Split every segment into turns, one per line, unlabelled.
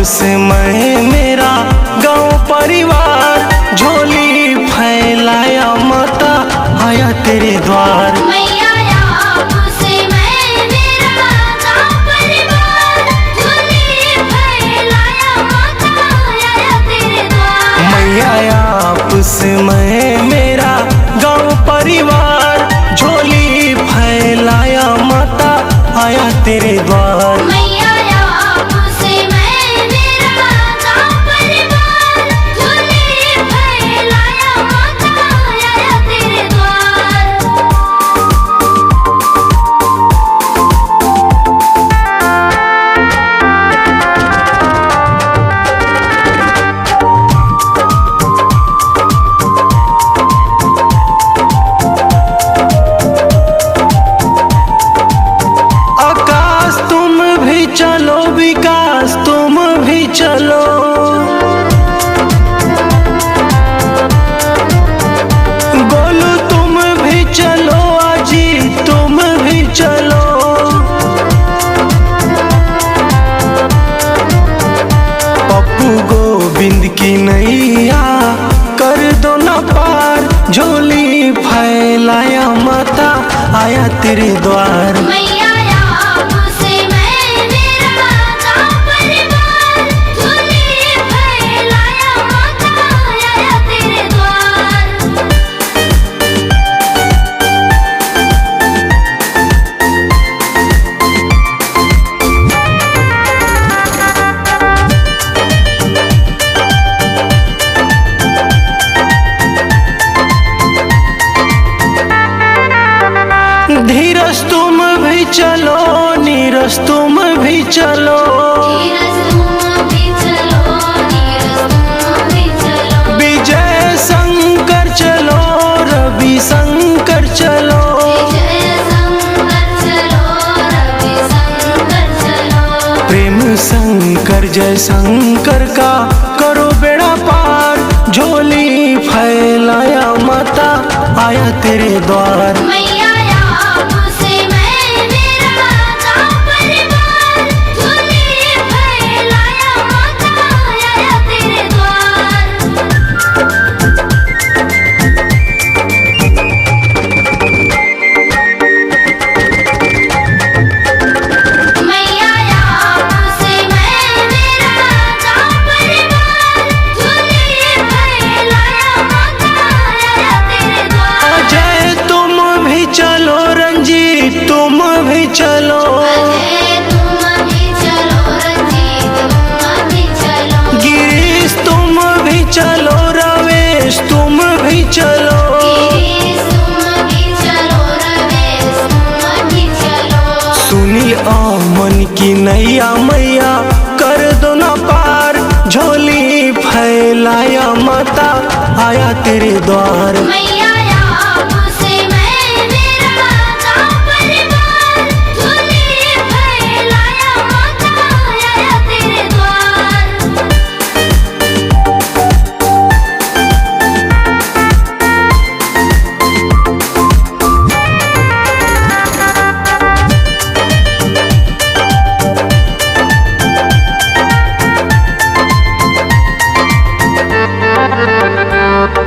आपस में मेरा गांव परिवार, झोली फैलाया माता आया तेरे द्वार।
मैया आपस में मेरा गांव परिवार, झोली फैलाया माता आया तेरे द्वार।
मैया आपस में मेरा गांव परिवार, झोली फैलाया माता आया तेरे द्वार।
मैया आपस में मेरा गांव परिवार, झोली फैलाया माता आया तेरे द्वार।
आकाश तुम भी चलो, विकास तुम भी चलो, गोलू तुम भी चलो, अजी तुम भी चलो। पप्पू गोविंद की नैया कर दो न पार, झोली फैलाया माता आया तेरे द्वार।
मैया आपस में मेरा गांव परिवार, झोली फैलाया माता आया तेरे द्वार।
धीरज तुम भी चलो, नीरज तुम भी चलो,
नीरज तुम भी चलो, नीरज तुम भी चलो।
विजय शंकर चलो, रवि शंकर चलो,
विजय शंकर चलो, रवि शंकर चलो।
प्रेम शंकर जय शंकर का करो बेड़ा पार, झोली फैलाया माता आया तेरे द्वार।
मैया आपस में मेरा गांव परिवार, झोली फैलाया माता आया तेरे द्वार। मैया आपस में मेरा गांव परिवार, झोली फैलाया माता आया तेरे द्वार।
अजय तुम भी चलो, रंजीत तुम भी चलो,
अजय तुम भी चलो, रंजीत तुम भी चलो।
गिरीश तुम भी चलो, रवेश तुम भी चलो,
गिरीश तुम भी चलो, रमेश तुम भी चलो।
सुनी आमन की नैया मैया कर दो न पार, झोली फैलाया माता आया तेरे द्वार।
मैया आपस में मेरा गांव परिवार, झोली फैलाया माता आया तेरे द्वार।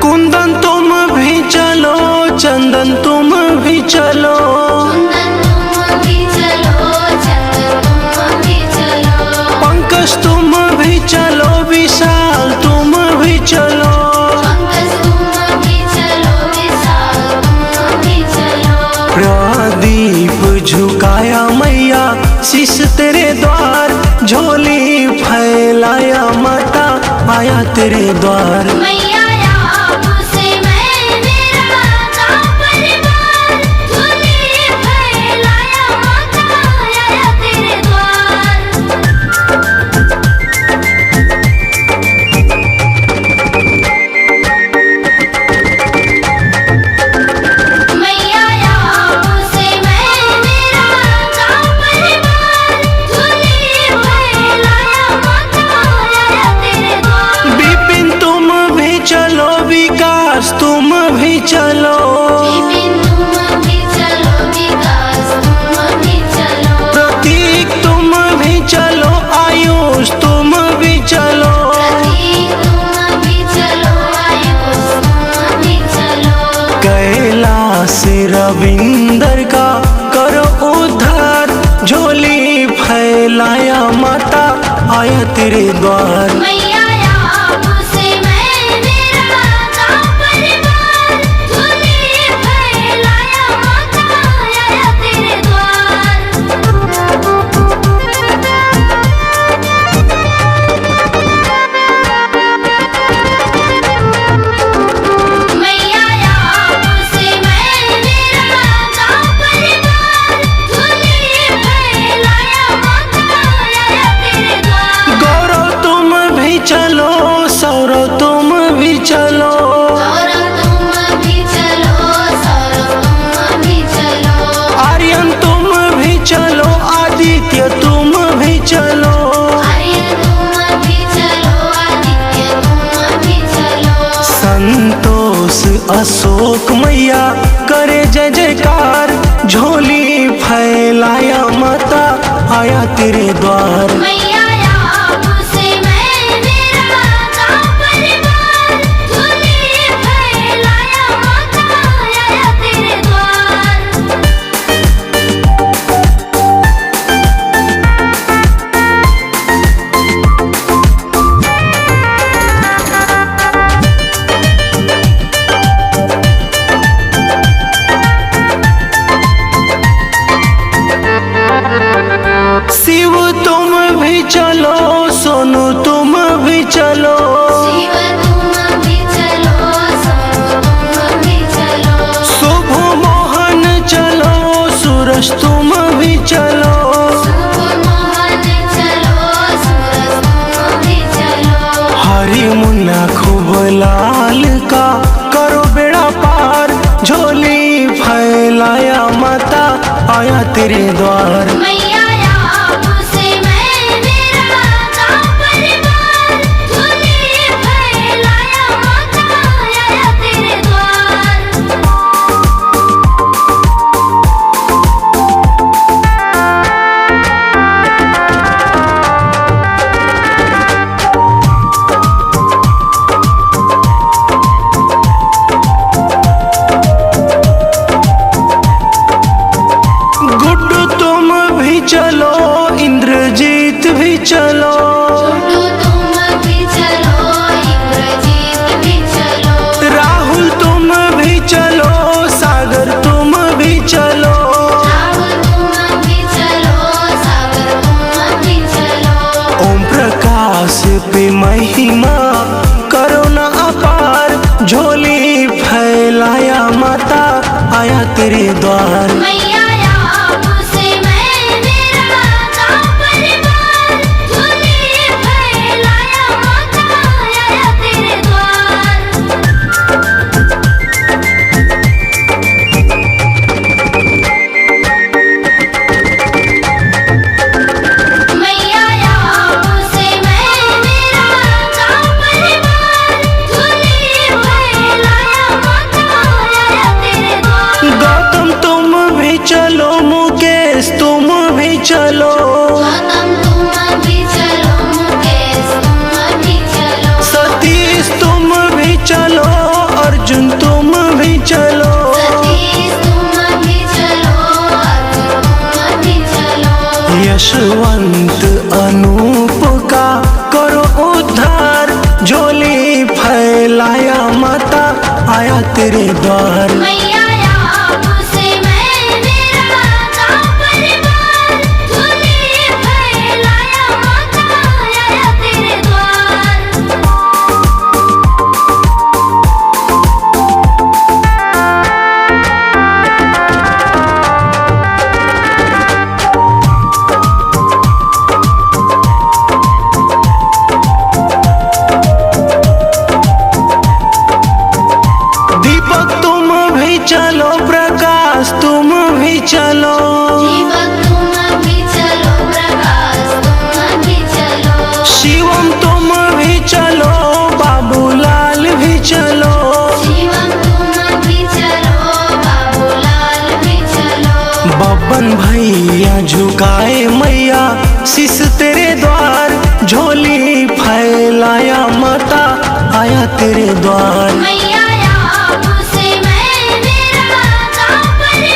कुंदन तुम भी चलो, चंदन तुम भी चलो,
कुंदन तुम भी चलो, चंदन तुम भी चलो।
पंकज तुम भी चलो, विशाल तुम भी चलो,
पंकज तुम भी चलो, विशाल तुम भी चलो।
प्रदीप झुकाया मैया शीश तेरे द्वार, झोली फैलाया माता आया तेरे द्वार।
मैया आपस में मेरा गांव परिवार, झोली फैलाया माता आया तेरे द्वार। मैया आपस में मेरा गांव परिवार, झोली फैलाया माता आया तेरे द्वार।
विपिन तुम भी रविंदर का करो उद्धार, झोली फैलाया माता आया तेरे द्वार।
मैया आपसे मैं मेरा गाँव परिवार, झोली फैलाया माता आया तेरे द्वार। मैया आपसे मैं मेरा गाँव परिवार, झोली फैलाया माता आया तेरे द्वार।
गौरव तुम भी चलो, सौरव तुम भी चलो,
सौरभ तुम भी चलो, सौरभ तुम भी चलो,
आर्यन तुम भी चलो, आदित्य तुम भी चलो।
आर्य तुम भी चलो, आदित्य तुम भी चलो।
संतोष अशोक मैया करे जय जयकार, झोली फैलाया माता आया तेरे द्वार।
मैया आपसे मैं मेरा गाँव परिवार, झोली फैलाया माता आया तेरे द्वार।
शिव तुम भी चलो, सोनू तुम भी चलो,
शिव तुम भी चलो, सोनू तुम भी चलो,
शुभ मोहन चलो, सूरज तुम भी चलो।
शुभ मोहन चलो, सूरज तुम भी चलो।
हरि मुन्ना खूब लाल का करो बेड़ा पार, झोली फैलाया माता आया तेरे द्वार।
मैया आपसे मैं मेरा गाँव परिवार, झोली फैलाया माता आया तेरे द्वार।
गुड्डू तुम भी चलो, इंद्रजीत भी चलो,
छोटू तुम भी चलो, इंद्रजीत भी चलो,
राहुल तुम भी चलो, सागर तुम भी चलो।
राहुल तुम भी चलो, सागर तुम भी चलो।
ओम प्रकाश पे महिमा करो न अपार, झोली फैलाया माता आया तेरे द्वार।
मैया आपसे मैं मेरा गाँव परिवार, झोली फैलाया माता आया तेरे द्वार। मैया आपसे मैं मेरा गाँव परिवार, झोली फैलाया माता आया तेरे द्वार।
गौतम तुम भी चलो, मुकेश तुम भी चलो,
गौतम तुम भी चलो, मुकेश तुम भी चलो,
सतीश तुम भी चलो, अर्जुन तुम भी चलो,
सतीश तुम भी चलो, अर्जुन तुम भी चलो।
यशवंत अनूप का करो उद्धार, झोली फैलाया माता आया तेरे द्वार।
मैया आपसे मैं मेरा गाँव परिवार, झोली फैलाया माता आया तेरे द्वार।
दीपक तुम भी चलो, प्रकाश तुम भी चलो,
दीपक तुम भी चलो, प्रकाश तुम भी चलो,
शिवम तुम भी चलो, बाबूलाल भी चलो,
शिवम तुम भी चलो, बाबूलाल भी चलो।
बबन भैया झुकाए मैया शीस तेरे द्वार, झोली फैलाया माता आया तेरे द्वार।
मैया आपसे मैं मेरा गाँव परिवार,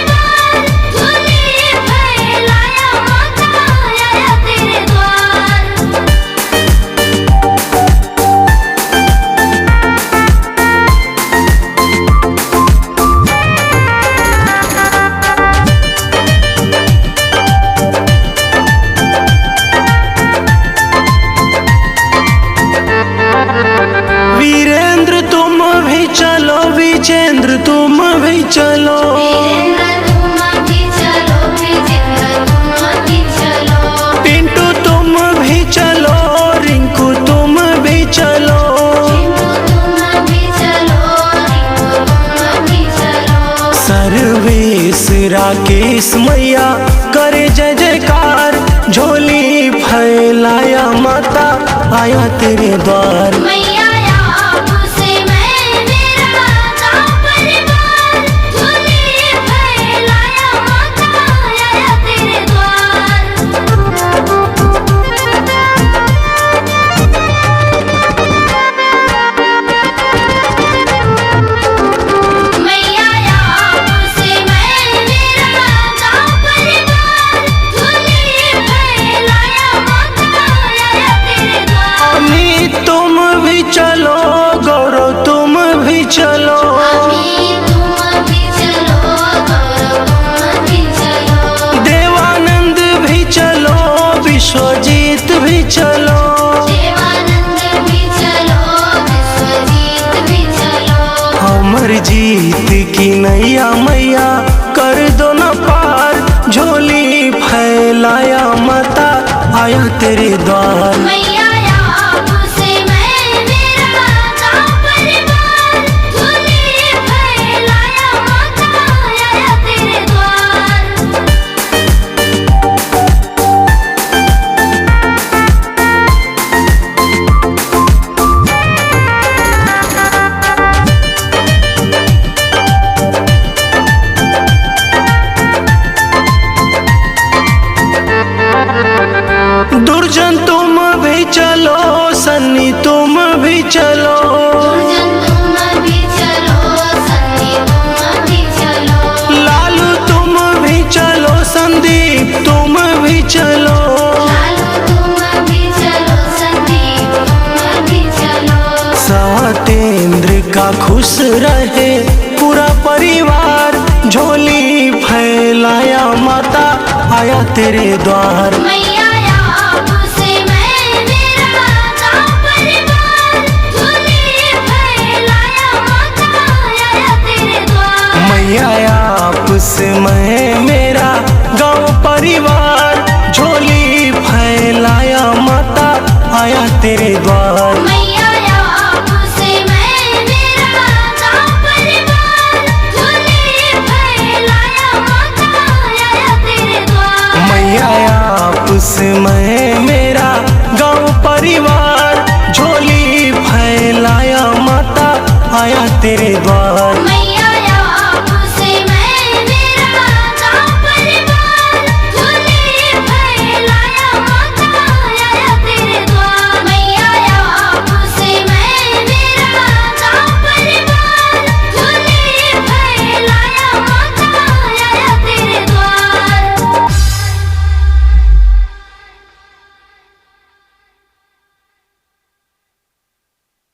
सर्वेश राकेश मैया करे जय जयकार, झोली फैलाया माता आया तेरे द्वार।
मैया आपसे मैं मेरा गाँव परिवार, झोली फैलाया माता आया तेरे द्वार। मैया आपसे मैं मेरा गाँव परिवार, झोली फैलाया माता आया तेरे द्वार।
अमी तुम भी चलो, गौरव तुम भी चलो,
अमी तुम भी चलो, गौरव तुम भी चलो,
देवानंद भी चलो, विश्वजीत भी चलो।
देवानंद भी चलो, विश्वजीत भी चलो।
अमर जीत की नैया मैया कर दो न पार, झोली फैलाया माता आया तेरे द्वार।
मैया आपसे मैं मेरा गाँव परिवार, झोली फैलाया माता आया तेरे द्वार।
दुर्जन तुम भी चलो, सन्नी तुम भी चलो,
दुर्जन तुम भी चलो, सन्नी तुम भी चलो,
लालू तुम भी चलो, संदीप तुम भी चलो।
लालू तुम भी चलो, संदीप तुम भी चलो।
सत्येंद्र का खुश रहे पूरा परिवार, झोली फैलाया माता आया तेरे द्वार।
मैया आपसे मैं मेरा गाँव परिवार, झोली फैलाया माता आया तेरे द्वार।
मैया आपसे मैं मेरा गाँव परिवार, झोली फैलाया माता आया तेरे द्वार।
मैया आपसे मैं मेरा गाँव परिवार, झोली फैलाया माता आया तेरे द्वार। मैया आपसे मैं मेरा गाँव परिवार, झोली फैलाया माता आया तेरे द्वार।
मैया आपसे मैं मेरा गाँव परिवार, झोली फैलाया माता आया तेरे द्वार।
मैया आपसे मैं मेरा गाँव परिवार, झोली फैलाया माता आया तेरे द्वार।